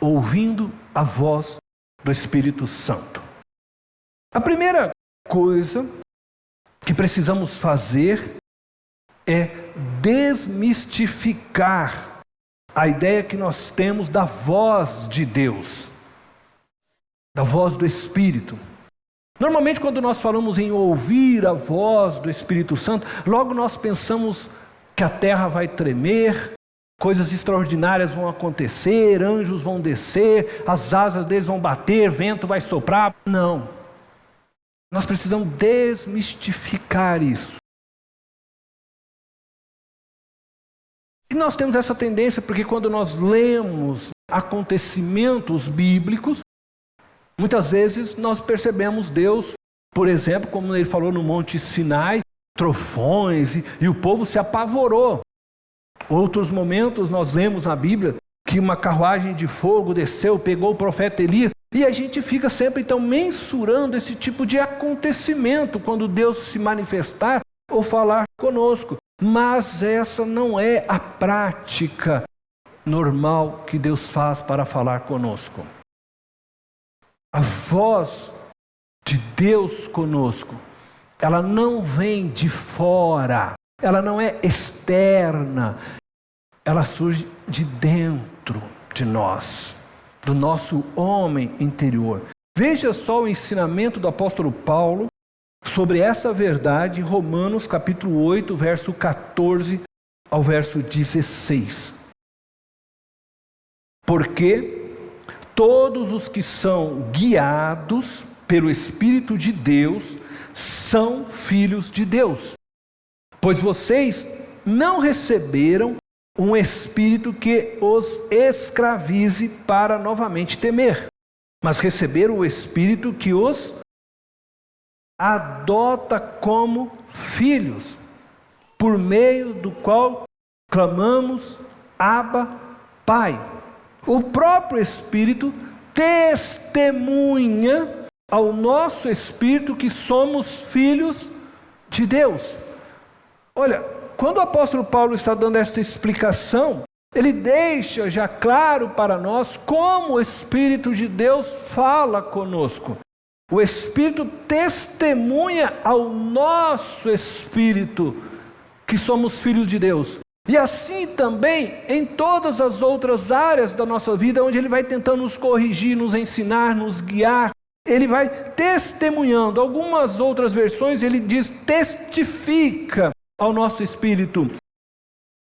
ouvindo a voz do Espírito Santo. A primeira coisa que precisamos fazer é desmistificar a ideia que nós temos da voz de Deus, da voz do Espírito. Normalmente, quando nós falamos em ouvir a voz do Espírito Santo, logo nós pensamos que a terra vai tremer, coisas extraordinárias vão acontecer, anjos vão descer, as asas deles vão bater, vento vai soprar. Não. Nós precisamos desmistificar isso. E nós temos essa tendência porque quando nós lemos acontecimentos bíblicos, muitas vezes nós percebemos Deus, por exemplo, como ele falou no Monte Sinai, trovões, e o povo se apavorou. Outros momentos nós lemos na Bíblia que uma carruagem de fogo desceu, pegou o profeta Elias, e a gente fica sempre então mensurando esse tipo de acontecimento quando Deus se manifestar ou falar conosco. Mas essa não é a prática normal que Deus faz para falar conosco. A voz de Deus conosco, ela não vem de fora, ela não é externa, ela surge de dentro de nós, do nosso homem interior. Veja só o ensinamento do apóstolo Paulo sobre essa verdade em Romanos capítulo 8, verso 14 ao verso 16. Porque todos os que são guiados pelo Espírito de Deus são filhos de Deus. Pois vocês não receberam um espírito que os escravize para novamente temer, mas receberam o Espírito que os adota como filhos, por meio do qual clamamos, Abba, Pai. O próprio Espírito testemunha ao nosso espírito que somos filhos de Deus. Olha, quando o apóstolo Paulo está dando essa explicação, ele deixa já claro para nós como o Espírito de Deus fala conosco. O Espírito testemunha ao nosso espírito que somos filhos de Deus. E assim também em todas as outras áreas da nossa vida, onde Ele vai tentando nos corrigir, nos ensinar, nos guiar, Ele vai testemunhando. Algumas outras versões Ele diz testifica ao nosso espírito.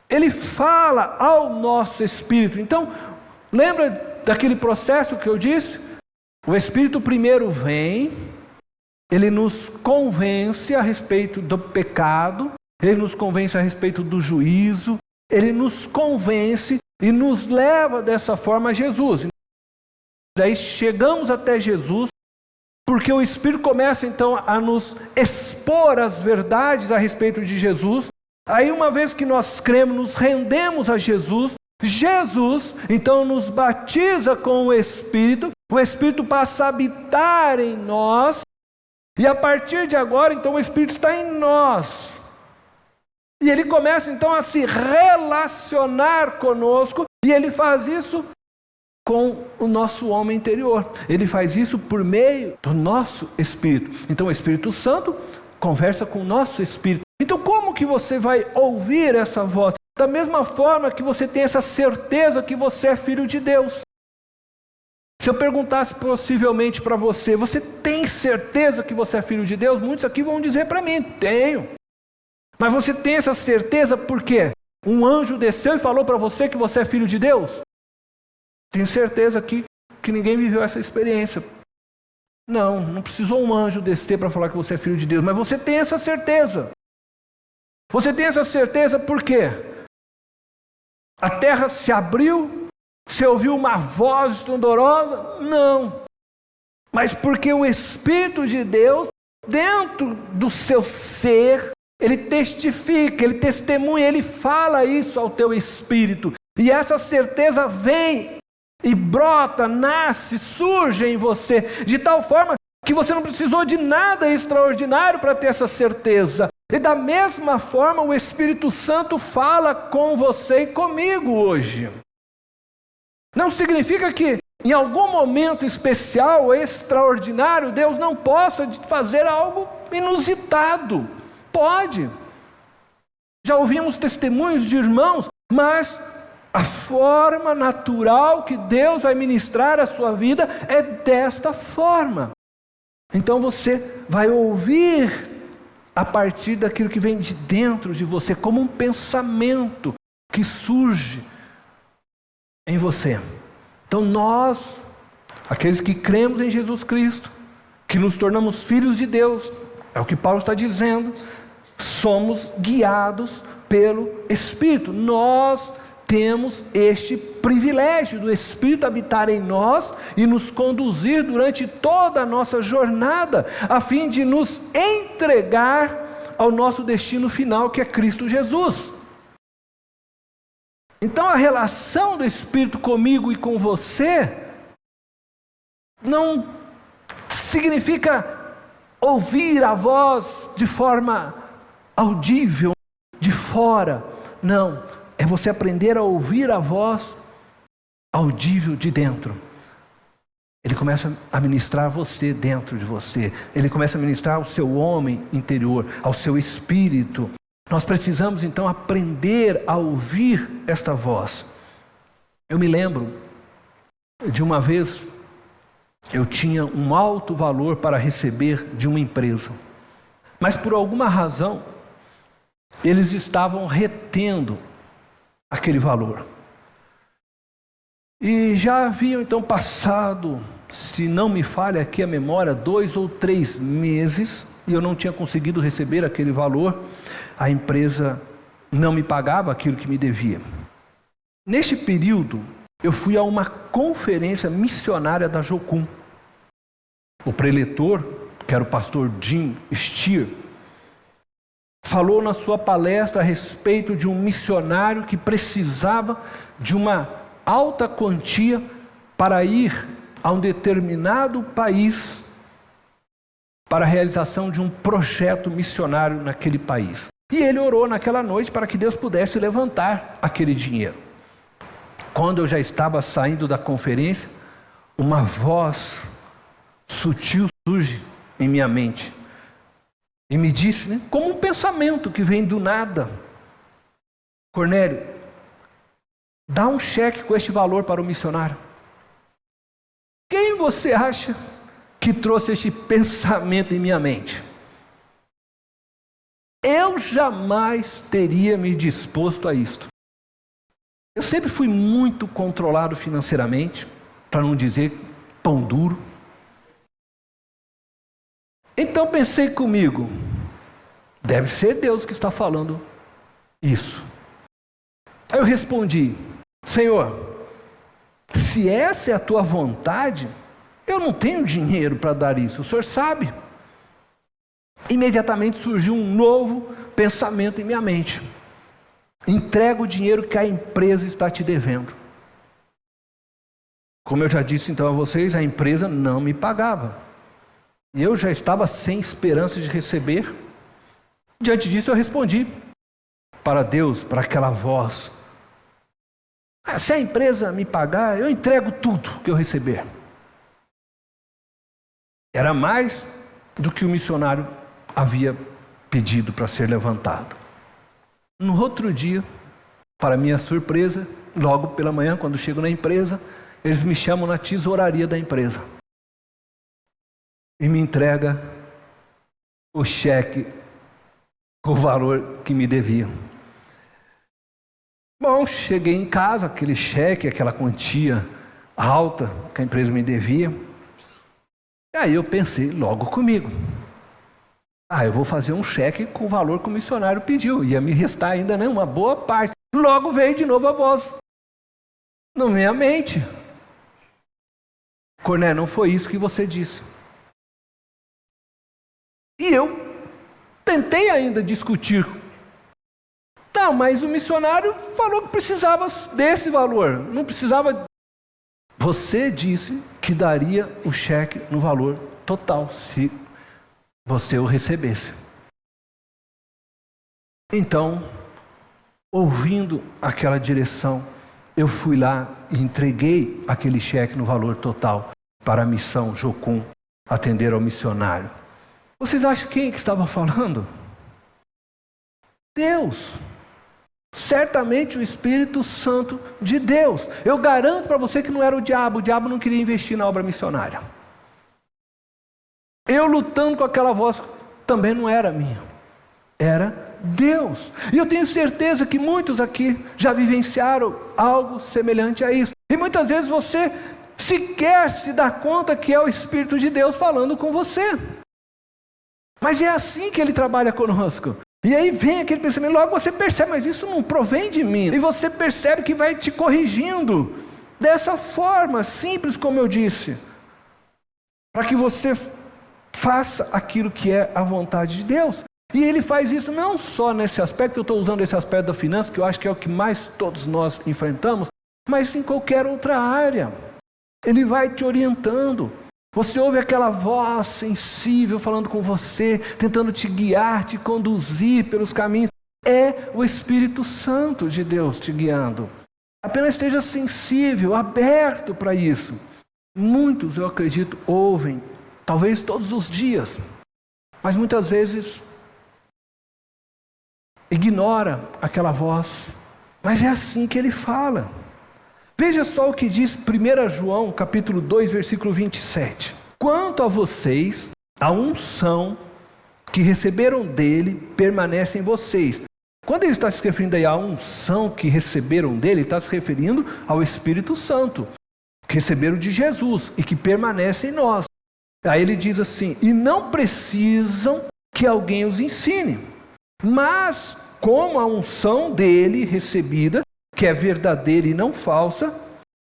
Ele fala ao nosso espírito. Então, lembra daquele processo que eu disse? O Espírito primeiro vem, ele nos convence a respeito do pecado, ele nos convence a respeito do juízo, ele nos convence e nos leva dessa forma a Jesus. Daí chegamos até Jesus, porque o Espírito começa então a nos expor as verdades a respeito de Jesus. Aí uma vez que nós cremos, nos rendemos a Jesus, Jesus então nos batiza com o Espírito passa a habitar em nós, e a partir de agora, então, o Espírito está em nós. E ele começa então a se relacionar conosco, e ele faz isso com o nosso homem interior. Ele faz isso por meio do nosso Espírito. Então o Espírito Santo conversa com o nosso Espírito. Então como que você vai ouvir essa voz? Da mesma forma que você tem essa certeza que você é filho de Deus. Se eu perguntasse possivelmente para você, você tem certeza que você é filho de Deus? Muitos aqui vão dizer para mim, tenho. Mas você tem essa certeza por quê? Um anjo desceu e falou para você que você é filho de Deus? Tenho certeza aqui que ninguém viveu essa experiência. Não precisou um anjo descer para falar que você é filho de Deus, mas você tem essa certeza. Você tem essa certeza por quê? A terra se abriu, você ouviu uma voz estrondosa? Não. Mas porque o Espírito de Deus, dentro do seu ser, ele testifica, ele testemunha, ele fala isso ao teu espírito. E essa certeza vem e brota, nasce, surge em você, de tal forma que você não precisou de nada extraordinário para ter essa certeza. E da mesma forma o Espírito Santo fala com você e comigo hoje. Não significa que em algum momento especial, extraordinário, Deus não possa fazer algo inusitado. Pode. Já ouvimos testemunhos de irmãos, mas a forma natural que Deus vai ministrar a sua vida é desta forma. Então você vai ouvir a partir daquilo que vem de dentro de você, como um pensamento que surge em você. Então nós, aqueles que cremos em Jesus Cristo, que nos tornamos filhos de Deus, é o que Paulo está dizendo, somos guiados pelo Espírito. Nós temos este privilégio do Espírito habitar em nós e nos conduzir durante toda a nossa jornada, a fim de nos entregar ao nosso destino final, que é Cristo Jesus. Então a relação do Espírito comigo e com você não significa ouvir a voz de forma audível, de fora. Não, é você aprender a ouvir a voz audível de dentro. Ele começa a ministrar você dentro de você. Ele começa a ministrar ao seu homem interior, ao seu espírito. Nós precisamos então aprender a ouvir esta voz. Eu me lembro de uma vez, eu tinha um alto valor para receber de uma empresa, mas por alguma razão, eles estavam retendo aquele valor. E já haviam então passado, se não me falha aqui a memória, 2 ou 3 meses, e eu não tinha conseguido receber aquele valor. A empresa não me pagava aquilo que me devia. Neste período, eu fui a uma conferência missionária da Jocum. O preletor, que era o pastor Jim Stier, falou na sua palestra a respeito de um missionário que precisava de uma alta quantia para ir a um determinado país para a realização de um projeto missionário naquele país. E ele orou naquela noite para que Deus pudesse levantar aquele dinheiro. Quando eu já estava saindo da conferência, uma voz sutil surge em minha mente e me disse, como um pensamento que vem do nada: Cornélio, dá um cheque com este valor para o missionário. Quem você acha que trouxe este pensamento em minha mente? Eu jamais teria me disposto a isto. Eu sempre fui muito controlado financeiramente, para não dizer pão duro. Então pensei comigo, deve ser Deus que está falando isso. Aí eu respondi, Senhor, se essa é a tua vontade, eu não tenho dinheiro para dar isso, o Senhor sabe. Imediatamente surgiu um novo pensamento em minha mente: entrega o dinheiro que a empresa está te devendo. Como eu já disse então a vocês, a empresa não me pagava. E eu já estava sem esperança de receber. Diante disso eu respondi para Deus, para aquela voz: se a empresa me pagar, eu entrego tudo que eu receber. Era mais do que o missionário havia pedido para ser levantado. No outro dia, para minha surpresa, logo pela manhã, quando chego na empresa, eles me chamam na tesouraria da empresa e me entrega o cheque com o valor que me deviam. Bom, cheguei em casa, aquele cheque, aquela quantia alta que a empresa me devia. E aí eu pensei logo comigo: eu vou fazer um cheque com o valor que o missionário pediu. Ia me restar ainda uma boa parte. Logo veio de novo a voz na minha mente: Cornélio, não foi isso que você disse. E eu tentei ainda discutir. Não, mas o missionário falou que precisava desse valor, não precisava. Você disse que daria o cheque no valor total, se você o recebesse. Então, ouvindo aquela direção, eu fui lá e entreguei aquele cheque no valor total para a missão Jocum, atender ao missionário. Vocês acham quem que estava falando? Deus. Certamente o Espírito Santo de Deus. Eu garanto para você que não era o diabo não queria investir na obra missionária. Eu lutando com aquela voz também não era minha, era Deus. E eu tenho certeza que muitos aqui já vivenciaram algo semelhante a isso. E muitas vezes você sequer se dá conta que é o Espírito de Deus falando com você. Mas é assim que Ele trabalha conosco. E aí vem aquele pensamento, logo você percebe, mas isso não provém de mim. E você percebe que vai te corrigindo dessa forma, simples como eu disse, para que você faça aquilo que é a vontade de Deus. E Ele faz isso não só nesse aspecto, eu estou usando esse aspecto da finança, que eu acho que é o que mais todos nós enfrentamos, mas em qualquer outra área. Ele vai te orientando. Você ouve aquela voz sensível falando com você, tentando te guiar, te conduzir pelos caminhos. É o Espírito Santo de Deus te guiando. Apenas esteja sensível, aberto para isso. Muitos, eu acredito, ouvem, talvez todos os dias, mas muitas vezes ignora aquela voz. Mas é assim que Ele fala. Veja só o que diz 1 João, capítulo 2, versículo 27. Quanto a vocês, a unção que receberam dele permanece em vocês. Quando ele está se referindo aí à unção que receberam dele, ele está se referindo ao Espírito Santo, que receberam de Jesus e que permanece em nós. Aí ele diz assim, e não precisam que alguém os ensine, mas como a unção dele recebida, que é verdadeira e não falsa,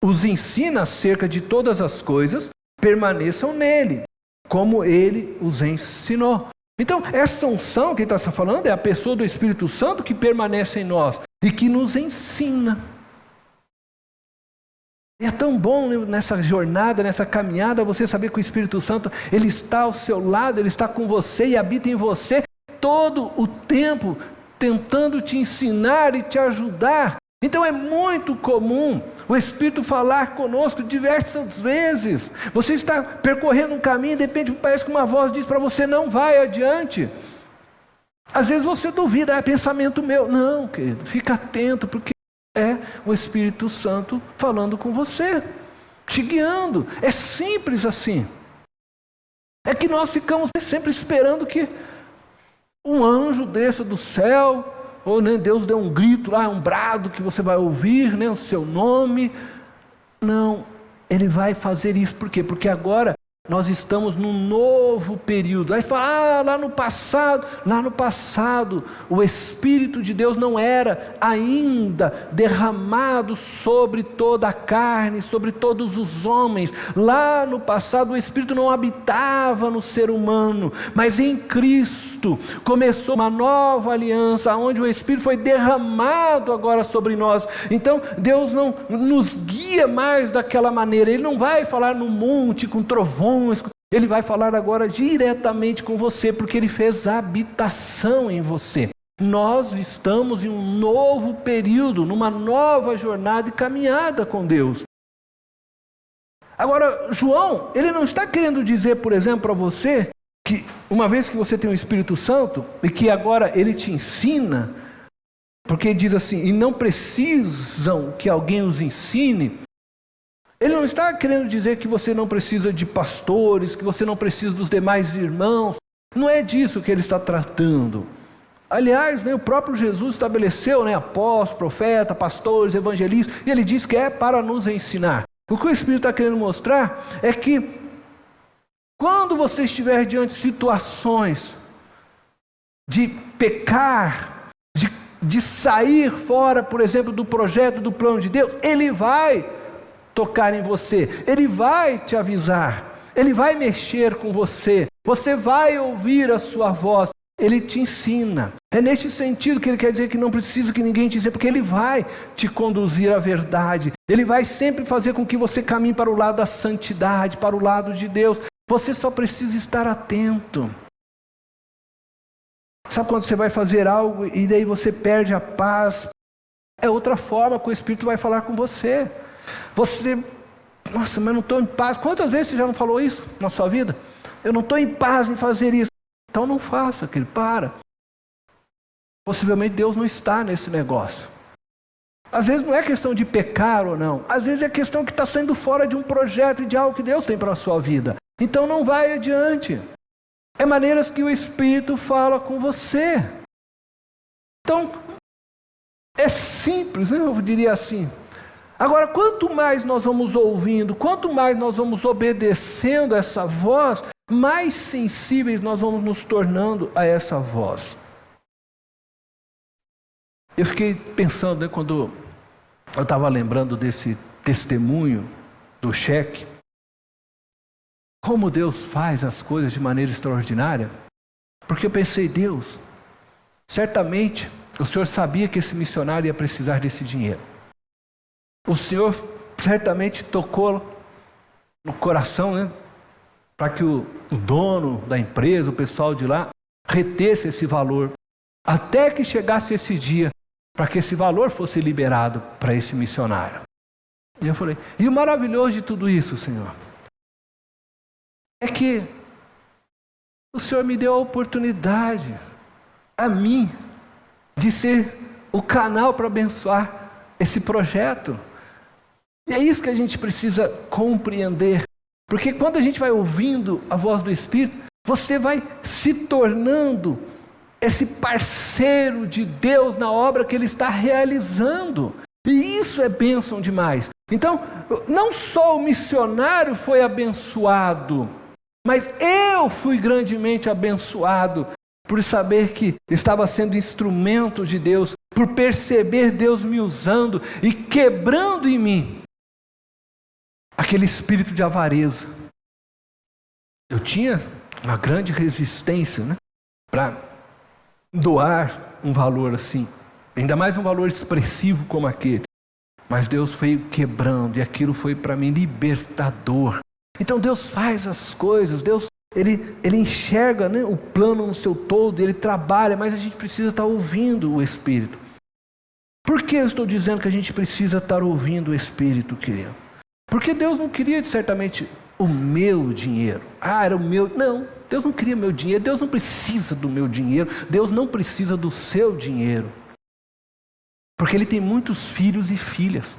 os ensina acerca de todas as coisas, permaneçam nele, como ele os ensinou. Então, essa unção que ele está falando é a pessoa do Espírito Santo que permanece em nós e que nos ensina. E é tão bom nessa jornada, nessa caminhada, você saber que o Espírito Santo, ele está ao seu lado, ele está com você e habita em você todo o tempo, tentando te ensinar e te ajudar. Então é muito comum o Espírito falar conosco diversas vezes. Você está percorrendo um caminho e de repente parece que uma voz diz para você, não vai adiante. Às vezes você duvida, é pensamento meu. Não, querido, fica atento, porque é o Espírito Santo falando com você, te guiando. É simples assim. É que nós ficamos sempre esperando que um anjo desça do céu, ou né, Deus dê um grito lá, um brado que você vai ouvir, né, o seu nome. Não, Ele vai fazer isso. Por quê? Porque agora nós estamos num novo período. Aí fala, lá no passado, o Espírito de Deus não era ainda derramado sobre toda a carne, sobre todos os homens. Lá no passado o Espírito não habitava no ser humano, mas em Cristo começou uma nova aliança, onde o Espírito foi derramado agora sobre nós. Então Deus não nos guia mais daquela maneira. Ele não vai falar no monte com trovões, Ele vai falar agora diretamente com você, porque Ele fez habitação em você. Nós estamos em um novo período, numa nova jornada e caminhada com Deus. Agora, João, ele não está querendo dizer, por exemplo, para você, que uma vez que você tem o Espírito Santo, e que agora Ele te ensina, porque ele diz assim, e não precisam que alguém os ensine. Ele não está querendo dizer que você não precisa de pastores, que você não precisa dos demais irmãos. Não é disso que ele está tratando. Aliás, o próprio Jesus estabeleceu apóstolos, profetas, pastores, evangelistas, e ele diz que é para nos ensinar. O que o Espírito está querendo mostrar é que quando você estiver diante de situações de pecar, de sair fora, por exemplo, do projeto, do plano de Deus, Ele vai tocar em você, Ele vai te avisar, Ele vai mexer com você, você vai ouvir a sua voz, Ele te ensina. É neste sentido que Ele quer dizer que não precisa que ninguém te ensine, porque Ele vai te conduzir à verdade, Ele vai sempre fazer com que você caminhe para o lado da santidade, para o lado de Deus. Você só precisa estar atento. Sabe quando você vai fazer algo e daí você perde a paz, É outra forma que o Espírito vai falar com você. Você, nossa, mas não estou em paz. Quantas vezes você já não falou isso na sua vida? Eu não estou em paz em fazer isso. Então não faça, querido, para. Possivelmente Deus não está nesse negócio. Às vezes não é questão de pecar ou não. Às vezes é questão que está saindo fora de um projeto e de algo que Deus tem para a sua vida. Então não vai adiante. É maneiras que o Espírito fala com você. Então, é simples, né? Eu diria assim. Agora, quanto mais nós vamos ouvindo, quanto mais nós vamos obedecendo essa voz, mais sensíveis nós vamos nos tornando a essa voz. Eu fiquei pensando, né, quando eu estava lembrando desse testemunho do cheque, como Deus faz as coisas de maneira extraordinária, porque eu pensei, Deus, certamente o Senhor sabia que esse missionário ia precisar desse dinheiro. O Senhor certamente tocou no coração, né, para que o dono da empresa, o pessoal de lá, retesse esse valor, até que chegasse esse dia, para que esse valor fosse liberado para esse missionário. E eu falei, e o maravilhoso de tudo isso, Senhor, é que o Senhor me deu a oportunidade, a mim, de ser o canal para abençoar esse projeto. E é isso que a gente precisa compreender, porque quando a gente vai ouvindo a voz do Espírito, você vai se tornando esse parceiro de Deus na obra que Ele está realizando. E isso é bênção demais. Então, não só o missionário foi abençoado, mas eu fui grandemente abençoado por saber que estava sendo instrumento de Deus, por perceber Deus me usando e quebrando em mim aquele espírito de avareza. Eu tinha uma grande resistência, né, para doar um valor assim, ainda mais um valor expressivo como aquele. Mas Deus veio quebrando, e aquilo foi para mim libertador. Então Deus faz as coisas, Deus ele enxerga, né, o plano no seu todo, Ele trabalha, mas a gente precisa estar ouvindo o Espírito. Por que eu estou dizendo que a gente precisa estar ouvindo o Espírito, querido? Porque Deus não queria certamente o meu dinheiro. Era o meu. Não, Deus não queria meu dinheiro, Deus não precisa do meu dinheiro, Deus não precisa do seu dinheiro. Porque Ele tem muitos filhos e filhas,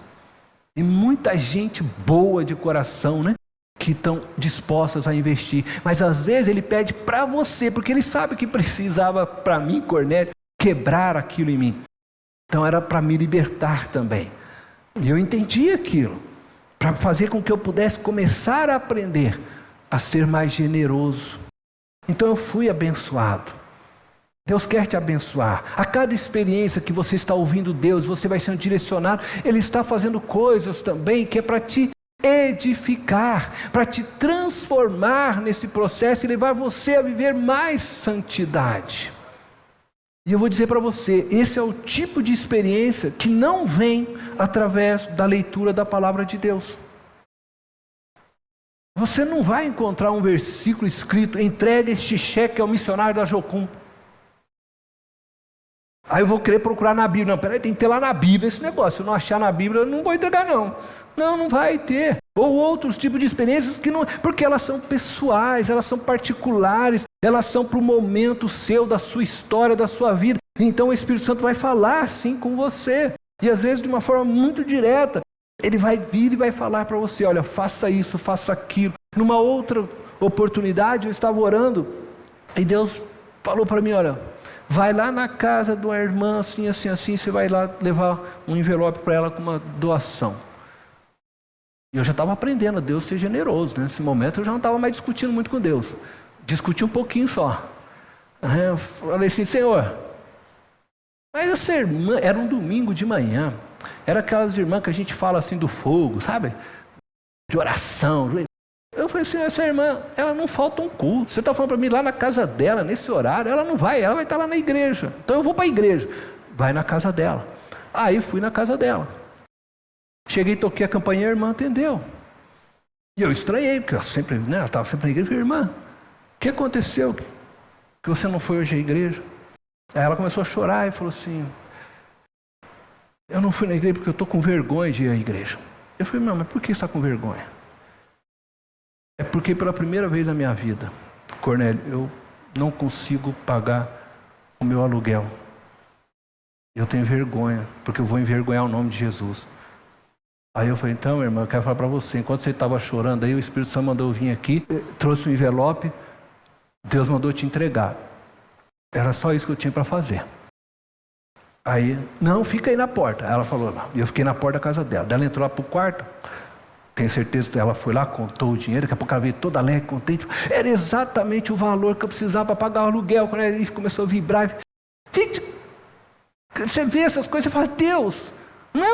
e muita gente boa de coração, né, que estão dispostas a investir. Mas às vezes Ele pede para você, porque Ele sabe que precisava, para mim, Cornélio, quebrar aquilo em mim. Então era para me libertar também. E eu entendi aquilo, para fazer com que eu pudesse começar a aprender a ser mais generoso. Então eu fui abençoado. Deus quer te abençoar. A cada experiência que você está ouvindo Deus, você vai sendo direcionado. Ele está fazendo coisas também que é para te edificar, para te transformar nesse processo e levar você a viver mais santidade. E eu vou dizer para você, esse é o tipo de experiência que não vem através da leitura da palavra de Deus. Você não vai encontrar um versículo escrito, entregue este cheque ao missionário da Jocum. Aí eu vou querer procurar na Bíblia. Não, peraí, tem que ter lá na Bíblia esse negócio. Se eu não achar na Bíblia, eu não vou entregar não. Não vai ter. Ou outros tipos de experiências que não... Porque elas são pessoais, elas são particulares, elas são para o momento seu, da sua história, da sua vida. Então o Espírito Santo vai falar assim com você. E às vezes de uma forma muito direta. Ele vai vir e vai falar para você, olha, faça isso, faça aquilo. Numa outra oportunidade, eu estava orando e Deus falou para mim, olha, vai lá na casa de uma irmã, assim, você vai lá levar um envelope para ela com uma doação. E eu já estava aprendendo a Deus ser generoso, né? Nesse momento eu já não estava mais discutindo muito com Deus. Discuti um pouquinho só. Aí eu falei assim, Senhor, mas essa irmã, era um domingo de manhã, era aquelas irmãs que a gente fala assim do fogo, sabe? De oração. Eu falei assim, essa irmã, ela não falta um culto. Você está falando para mim lá na casa dela, nesse horário, ela não vai, ela vai estar lá na igreja. Então eu vou para a igreja. Vai na casa dela. Aí fui na casa dela. Cheguei, toquei a campainha, a irmã atendeu. E eu estranhei, porque ela estava sempre na igreja. Eu falei, irmã, o que aconteceu que você não foi hoje à igreja? Aí ela começou a chorar e falou assim, eu não fui na igreja porque eu estou com vergonha de ir à igreja. Eu falei, não, mas por que você está com vergonha? É porque pela primeira vez na minha vida, Cornélio, eu não consigo pagar o meu aluguel. Eu tenho vergonha, porque eu vou envergonhar o nome de Jesus. Aí eu falei, então, irmão, eu quero falar para você, enquanto você estava chorando, aí o Espírito Santo mandou eu vir aqui, trouxe um envelope, Deus mandou te entregar. Era só isso que eu tinha para fazer. Aí, não, fica aí na porta. Ela falou, não. E eu fiquei na porta da casa dela. Ela entrou lá para o quarto, tenho certeza que ela foi lá, contou o dinheiro, daqui a pouco ela veio toda alegre, contente. Era exatamente o valor que eu precisava para pagar o aluguel. Quando ele começou a vibrar, gente, você vê essas coisas, você fala, Deus, não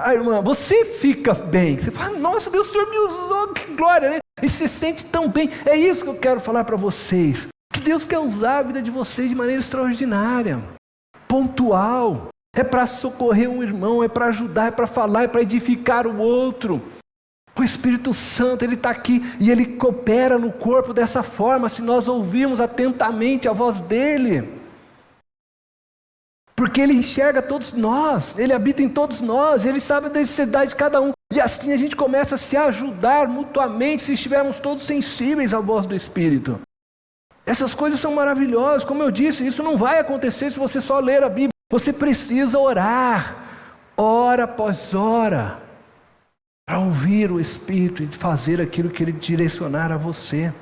é irmã, você fica bem. Você fala, nossa, Deus, o Senhor me usou, que glória, né? E se sente tão bem. É isso que eu quero falar para vocês. Que Deus quer usar a vida de vocês de maneira extraordinária, pontual. É para socorrer um irmão, é para ajudar, é para falar, é para edificar o outro. O Espírito Santo, Ele está aqui e Ele coopera no corpo dessa forma, se nós ouvirmos atentamente a voz dEle. Porque Ele enxerga todos nós, Ele habita em todos nós, Ele sabe a necessidade de cada um. E assim a gente começa a se ajudar mutuamente, se estivermos todos sensíveis à voz do Espírito. Essas coisas são maravilhosas, como eu disse, isso não vai acontecer se você só ler a Bíblia. Você precisa orar, hora após hora, para ouvir o Espírito e fazer aquilo que Ele direcionar a você.